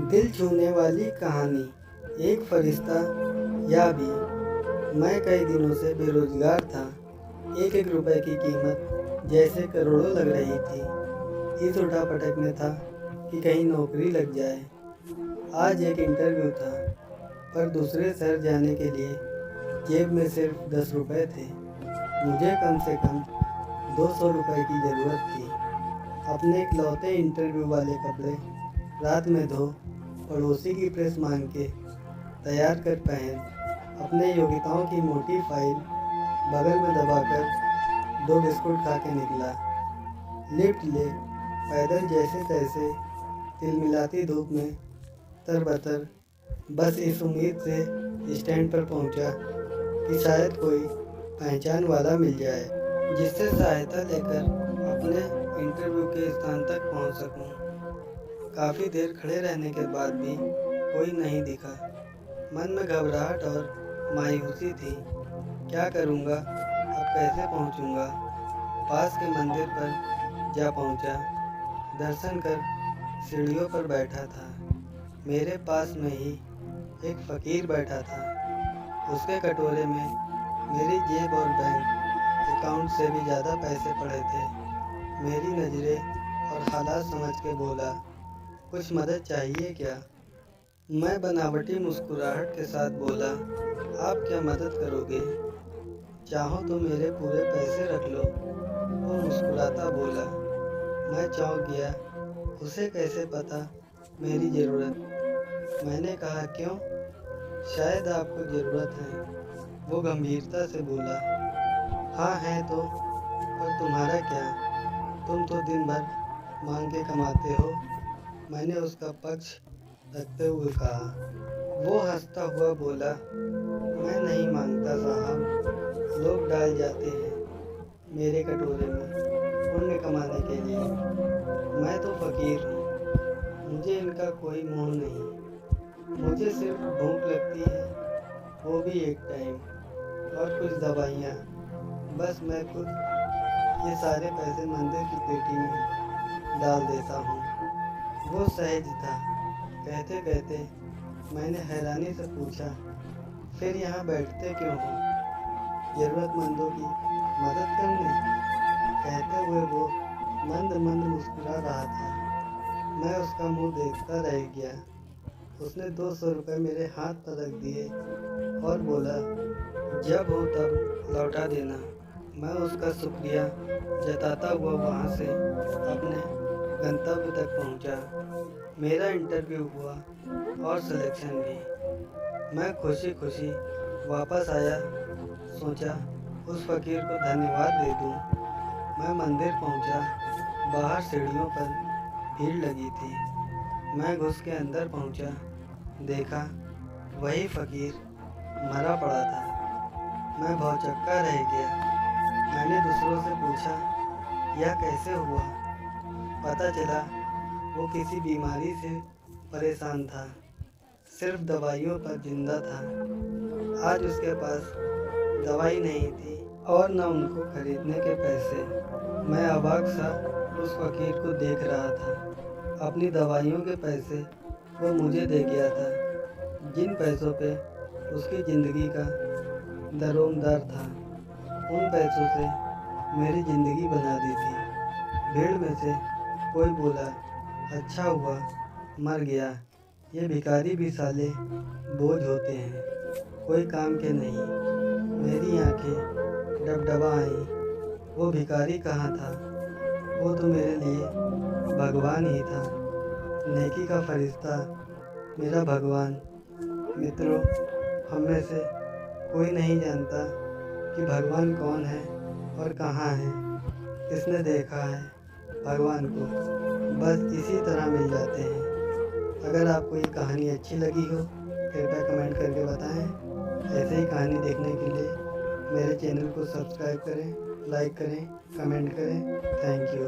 दिल छूने वाली कहानी। एक फरिश्ता या भी। मैं कई दिनों से बेरोजगार था। एक एक रुपए की कीमत जैसे करोड़ों लग रही थी। इस उठापटक में था कि कहीं नौकरी लग जाए। आज एक इंटरव्यू था, पर दूसरे शहर जाने के लिए जेब में सिर्फ 10 रुपए थे। मुझे कम से कम 200 रुपए की ज़रूरत थी। अपने इकलौते इंटरव्यू वाले कपड़े रात में धो, पड़ोसी की प्रेस मांग के तैयार कर पहन, अपने योग्यताओं की मोटी फाइल बगल में दबाकर 2 बिस्कुट खा के निकला। लिफ्ट ले, पैदल जैसे तैसे, तिलमिलाती धूप में तरबतर, बस इस उम्मीद से स्टैंड पर पहुंचा कि शायद कोई पहचान वाला मिल जाए, जिससे सहायता लेकर अपने इंटरव्यू के स्थान तक पहुंच सकूं। काफ़ी देर खड़े रहने के बाद भी कोई नहीं दिखा। मन में घबराहट और मायूसी थी। क्या करूँगा, अब कैसे पहुँचूँगा? पास के मंदिर पर जा पहुँचा। दर्शन कर सीढ़ियों पर बैठा था। मेरे पास में ही एक फ़कीर बैठा था। उसके कटोरे में मेरी जेब और बैंक अकाउंट से भी ज़्यादा पैसे पड़े थे। मेरी नज़रें और हालात समझ के बोला, कुछ मदद चाहिए क्या? मैं बनावटी मुस्कुराहट के साथ बोला, आप क्या मदद करोगे? चाहो तो मेरे पूरे पैसे रख लो। वो मुस्कुराता बोला। मैं चौंक गया। उसे कैसे पता मेरी ज़रूरत? मैंने कहा, क्यों? शायद आपको ज़रूरत है। वो गंभीरता से बोला, हाँ है तो, पर तुम्हारा क्या? तुम तो दिन भर मांग के कमाते हो। मैंने उसका पक्ष रखते हुए कहा। वो हंसता हुआ बोला, मैं नहीं मांगता साहब, लोग डाल जाते हैं मेरे कटोरे में पुण्य कमाने के लिए। मैं तो फ़कीर हूँ, मुझे इनका कोई मोह नहीं। मुझे सिर्फ भूख लगती है, वो भी एक टाइम, और कुछ दवाइयाँ। बस मैं खुद ये सारे पैसे मंदिर की पेटी में डाल देता हूँ। वो सहज था। कहते कहते मैंने हैरानी से पूछा, फिर यहाँ बैठते क्यों हो? ज़रूरतमंदों की मदद करने? कहते हुए वो मंद मंद मुस्कुरा रहा था। मैं उसका मुंह देखता रह गया। उसने 200 रुपये मेरे हाथ पर रख दिए और बोला, जब हो तब लौटा देना। मैं उसका शुक्रिया जताता हुआ वहाँ से अपने गंतव्य तक पहुँचा। मेरा इंटरव्यू हुआ और सिलेक्शन भी। मैं खुशी खुशी वापस आया। सोचा उस फ़कीर को धन्यवाद दे दूँ। मैं मंदिर पहुँचा। बाहर सीढ़ियों पर भीड़ लगी थी। मैं घुस के अंदर पहुँचा। देखा वही फ़कीर मरा पड़ा था। मैं भौचक्का रह गया। मैंने दूसरों से पूछा, यह कैसे हुआ? पता चला वो किसी बीमारी से परेशान था, सिर्फ दवाइयों पर जिंदा था। आज उसके पास दवाई नहीं थी और न उनको खरीदने के पैसे। मैं अवाक सा उस फ़कीर को देख रहा था। अपनी दवाइयों के पैसे वो मुझे दे गया था, जिन पैसों पे उसकी ज़िंदगी का दरोमदार था। उन पैसों से मेरी ज़िंदगी बना दी थी। भीड़ में से कोई बोला, अच्छा हुआ मर गया। ये भिखारी भी साले बोझ होते हैं, कोई काम के नहीं। मेरी आंखें डबडबा आईं। वो भिखारी कहाँ था? वो तो मेरे लिए भगवान ही था। नेकी का फरिश्ता, मेरा भगवान। मित्रों, हम में से कोई नहीं जानता कि भगवान कौन है और कहाँ है। किसने देखा है भगवान को? बस इसी तरह मिल जाते हैं। अगर आपको ये कहानी अच्छी लगी हो, कृपया कमेंट करके बताएं। ऐसे ही कहानी देखने के लिए मेरे चैनल को सब्सक्राइब करें, लाइक करें, कमेंट करें। Thank you.